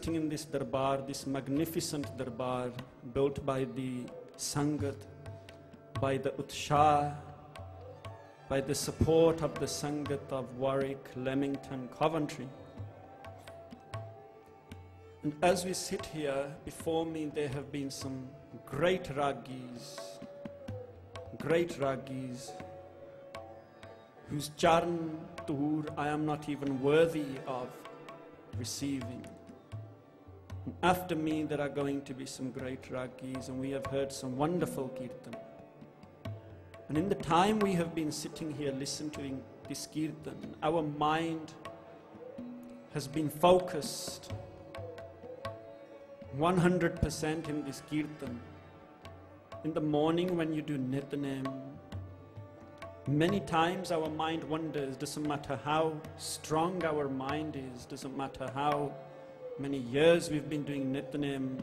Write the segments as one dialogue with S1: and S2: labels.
S1: sitting in this darbar, this magnificent darbar built by the Sangat, by the Utshah, by the support of the Sangat of Warwick, Leamington, Coventry. And as we sit here, before me there have been some great Ragis, whose Jaan, Tuhur, I am not even worthy of receiving. And after me there are going to be some great Ragis, and we have heard some wonderful Kirtan. And in the time we have been sitting here listening to this Kirtan, our mind has been focused 100% in this Kirtan. In the morning when you do Nitnem, many times our mind wanders. Doesn't matter how strong our mind is, doesn't matter how many years we've been doing Nitnem,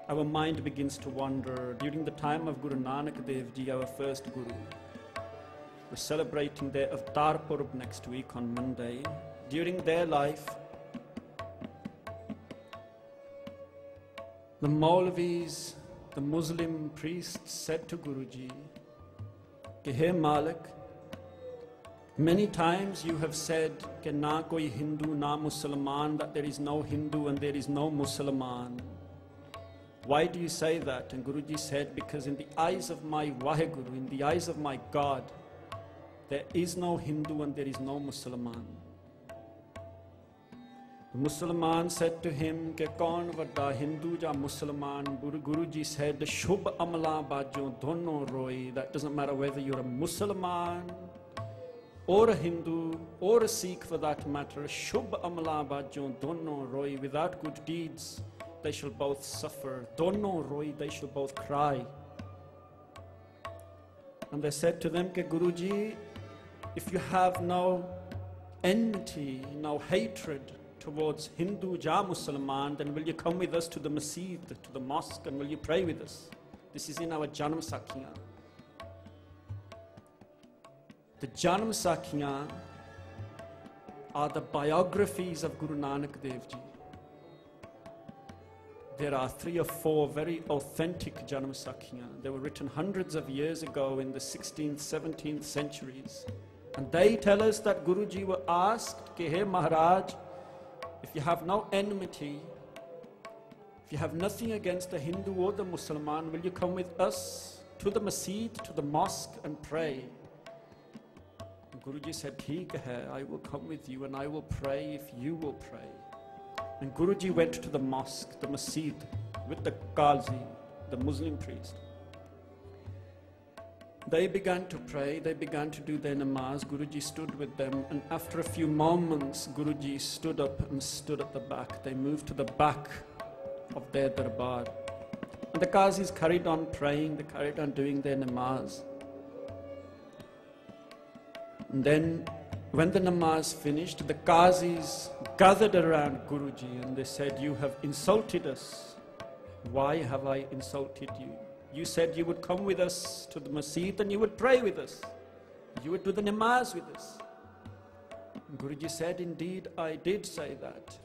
S1: our mind begins to wander. During the time of Guru Nanak Dev Ji, our first Guru, we're celebrating their Avatar Purab next week on Monday. During their life, the Maulvis, the Muslim priests, said to Guruji, Hey Malik, many times you have said ke na koi Hindu, na Musliman, that there is no Hindu and there is no Musliman. Why do you say that? And Guruji said, because in the eyes of my Vaheguru, in the eyes of my God, there is no Hindu and there is no Musliman. The Musliman said to him, ke kaun vadda Hindu ja Musliman? Guruji said, Shubh amla bajo dono roi. That doesn't matter whether you're a Musliman or a Hindu or a Sikh for that matter. Shubh amla bajo dono roi. Without good deeds, they shall both suffer. Dono roi, they shall both cry. And they said to them, ke Guruji, if you have no enmity, no hatred towards Hindu, Ja Musliman, then will you come with us to the masjid, to the mosque, and will you pray with us? This is in our Janam Sakhiyan. The Janam Sakhiyan are the biographies of Guru Nanak Dev Ji. There are 3 or 4 very authentic Janam Sakhiyan. They were written hundreds of years ago in the 16th, 17th centuries. And they tell us that Guruji were asked, Ke Hey Maharaj, if you have no enmity, if you have nothing against the Hindu or the Musliman, will you come with us to the masjid, to the mosque, and pray? And Guruji said, Theek hai, I will come with you and I will pray if you will pray. And Guruji went to the mosque, the masjid, with the Qazi, the Muslim priest. They began to pray, they began to do their namaz. Guruji stood with them, and after a few moments, Guruji stood up and stood at the back. They moved to the back of their darbar. And the Qazis carried on praying, they carried on doing their namaz. And then, when the namaz finished, the Qazis gathered around Guruji and they said, you have insulted us. Why have I insulted you? You said you would come with us to the masjid and you would pray with us. You would do the namaz with us. And Guruji said, indeed, I did say that.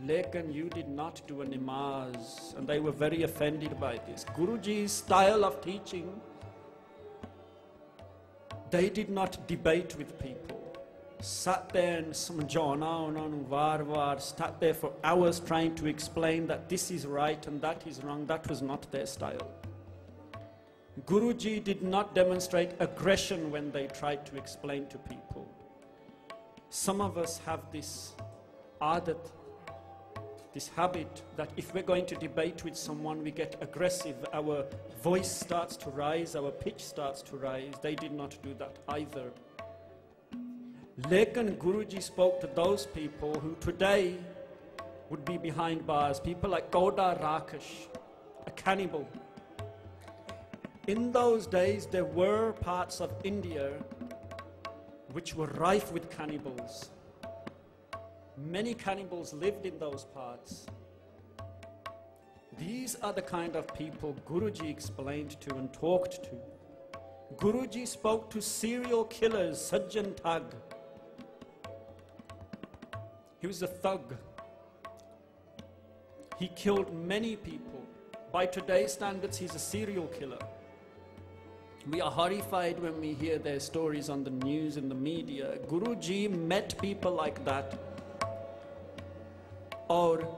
S1: Lekin you did not do a namaz. And they were very offended by this. Guruji's style of teaching, they did not debate with people. Sat there and sat there for hours trying to explain that this is right and that is wrong. That was not their style. Guruji did not demonstrate aggression when they tried to explain to people. Some of us have this adat, this habit, that if we're going to debate with someone, we get aggressive. Our voice starts to rise, our pitch starts to rise. They did not do that either. Lekin Guruji spoke to those people who today would be behind bars, people like Goda Rakesh, a cannibal. In those days, there were parts of India which were rife with cannibals. Many cannibals lived in those parts. These are the kind of people Guruji explained to and talked to. Guruji spoke to serial killers, Sajjan Thug. He was a thug. He killed many people. By today's standards, he's a serial killer. We are horrified when we hear their stories on the news, in the media. Guruji met people like that. Or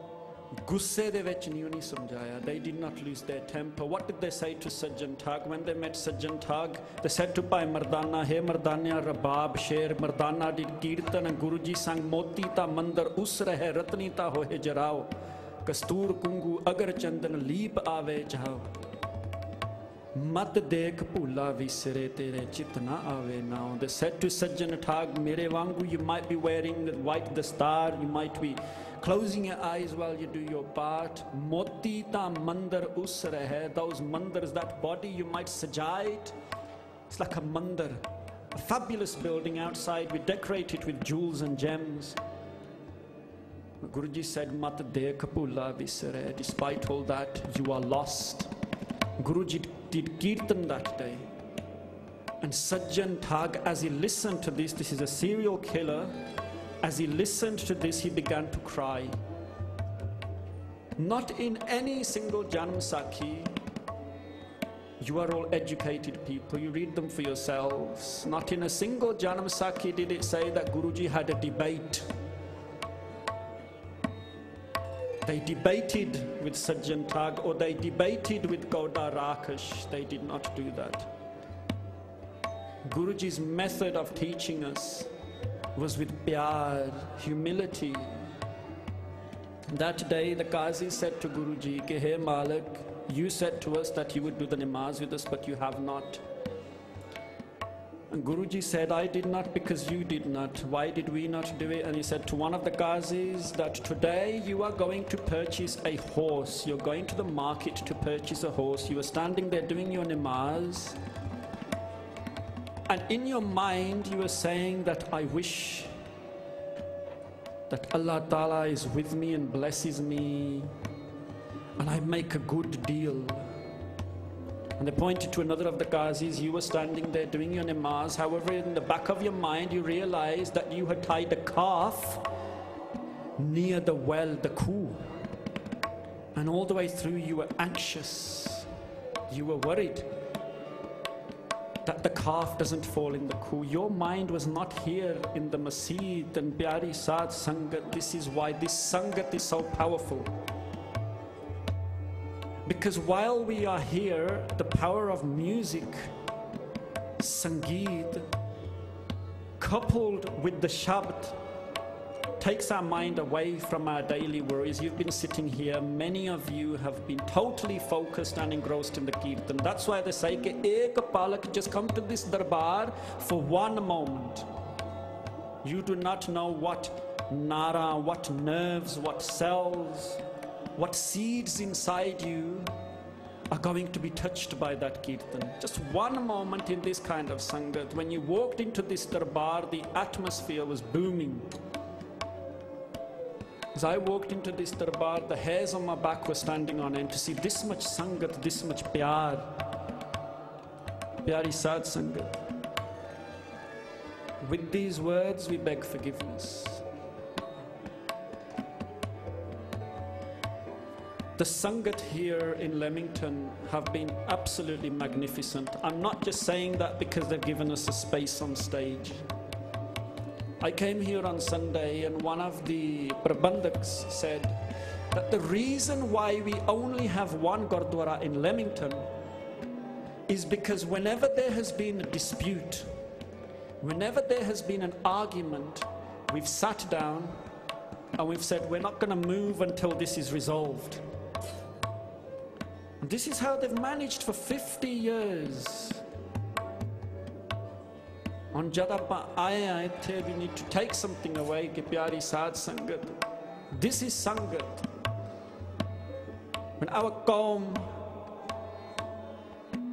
S1: gusse de vich nahi samjhaya. They did not lose their temper. What did they say to Sajjan Thag? When they met Sajjan Thag, they said to Bhai Mardana, Hey Mardanya Rabab Sher, Mardana did Kirtan, and Guruji sang Moti ta mandar us rahe, Ratni ta hohe jarao, Kastur kungu agar chandan leep aave jao. Mat dekh bhula visre tere chitna aave now. They said to Sajjan Thag, Mere wangu, you might be wearing the white dastar, you might be closing your eyes while you do your part. Moti ta mandar us rahe, those mandars, that body you might sajai it. It's like a mandar, a fabulous building outside. We decorate it with jewels and gems. Guruji said, Mat dekh bhula visre. Despite all that, you are lost. Guruji did Kirtan that day. And Sajjan Thag, as he listened to this is a serial killer, as he listened to this, he began to cry. Not in any single Janam Sakhi. You are all educated people, you read them for yourselves. Not in a single Janam Sakhi did it say that Guruji had a debate. They debated with Sajjan Thag, or they debated with Gauda Rakesh. They did not do that. Guruji's method of teaching us was with pyar, humility. That day the Qazi said to Guruji, Ke, Hey Malik, you said to us that you would do the namaz with us, but you have not. And Guruji said, I did not because you did not. Why did we not do it? And he said to one of the Qazis that today you are going to purchase a horse. You're going to the market to purchase a horse. You are standing there doing your namaz. And in your mind you are saying that I wish that Allah Ta'ala is with me and blesses me and I make a good deal. And they pointed to another of the Qazis. You were standing there doing your namaz. However, in the back of your mind you realized that you had tied a calf near the well, the khu. And all the way through you were anxious. You were worried that the calf doesn't fall in the khu. Your mind was not here in the masjid and Pyari Saad Sangat. This is why this Sangat is so powerful. Because while we are here, the power of music, Sangeet, coupled with the Shabd, takes our mind away from our daily worries. You've been sitting here, many of you have been totally focused and engrossed in the Kirtan. That's why they say, Ek Palak, just come to this darbar for one moment. You do not know what nara, what nerves, what cells, what seeds inside you are going to be touched by that Kirtan. Just one moment in this kind of Sangat. When you walked into this darbar, the atmosphere was booming. As I walked into this darbar, the hairs on my back were standing on end to see this much Sangat, this much pyar. Pyari Saad Sangat. With these words, we beg forgiveness. The Sangat here in Leamington have been absolutely magnificent. I'm not just saying that because they've given us a space on stage. I came here on Sunday and one of the Prabandhaks said that the reason why we only have one Gurdwara in Leamington is because whenever there has been a dispute, whenever there has been an argument, we've sat down and we've said we're not going to move until this is resolved. And this is how they've managed for 50 years. On Jadapa Aya, we need to take something away, ke Pyari Saad Sangat. This is Sangat. When our Qaum,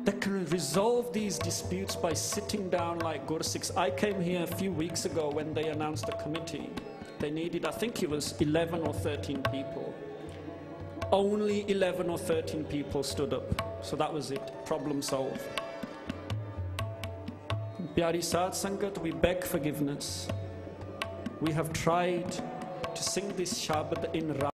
S1: they can resolve these disputes by sitting down like Gursikhs. I came here a few weeks ago when they announced the committee. They needed, I think it was 11 or 13 people. Only 11 or 13 people stood up. So that was it. Problem solved. Pyari Saad Sangat, we beg forgiveness. We have tried to sing this Shabad in Raag